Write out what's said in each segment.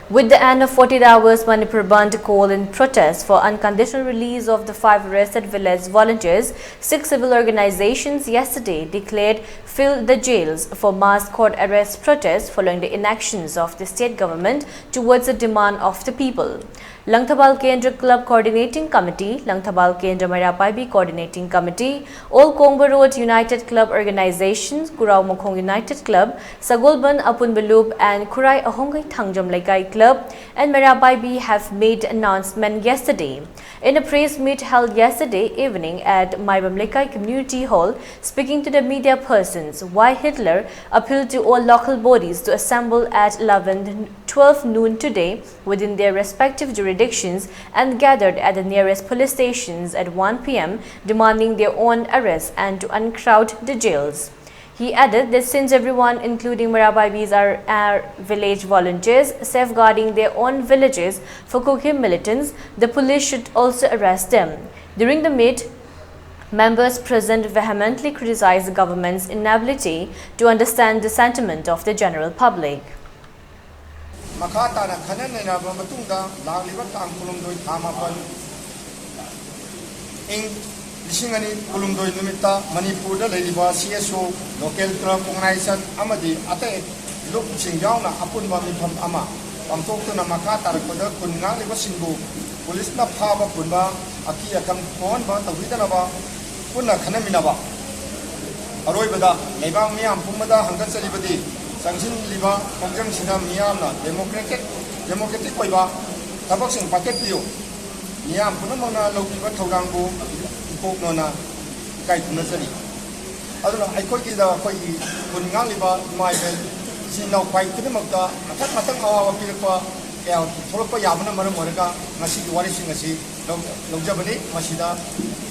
With the end of 48 hours Manipur Bandh call in protest for unconditional release of the 5 arrested village volunteers, 6 civil organizations yesterday declared filled the jails for mass court arrest protests following the inactions of the state government towards the demand of the people. Langthabal Kendra Club Coordinating Committee, Langthabal Kendra Meira Paibis Coordinating Committee, All Kongba Road United Club Organizations, Kurau Mokhong United Club, Sagolban Apunbalub and Kurai Ahongai Thangjam Laikai Club and Meira Paibis have made an announcement yesterday. In a press meet held yesterday evening at Maibam Laikai Community Hall, speaking to the media persons, Y. Hitler appealed to all local bodies to assemble at 12 noon today within their respective jurisdictions and gathered at the nearest police stations at 1 p.m. demanding their own arrest and to uncrowd the jails. He added that since everyone, including Meira Paibis, are village volunteers safeguarding their own villages for Kuki militants, the police should also arrest them. During the meet, members present vehemently criticized the government's inability to understand the sentiment of the general public. Lishingani Kulumdoi Numita, Manipur, the Ladiba, CSO, local club organization, Amadi, Ate, Look Chingauna, Apun Mami from Ama, Pamtokuna Makata, Kunanga Singu, Pulisna Pava Punba, Akia come on, but the Vidanaba, Puna Kanaminaba. Aroibada, Neva Miam, Pumada, Hangan Salibadi, Sanction Liba, Kongjam Sina Miamna, Democratic Waiba, Tabaxing Packet View, Miam Punamona, Lokiva Togango. Nona Kai Nazari. Other I could get a Kunaliba, my see no quite to the Maka, Matang our people, Toropa Yamana Moraga, Masi, Warishing a sea, Longabani, Masida,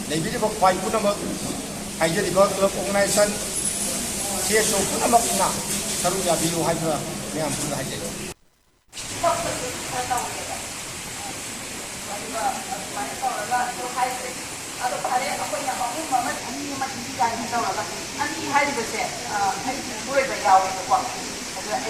they did about 5 Punama, I did the God Club organization, CSO Punamakna, Saruya Bio Hydra, Yam Puna. Ada hari apa yang kamu mama ini macam ni jangan tahu lah. Anti hari besar, hari boleh bayar orang tua. Ada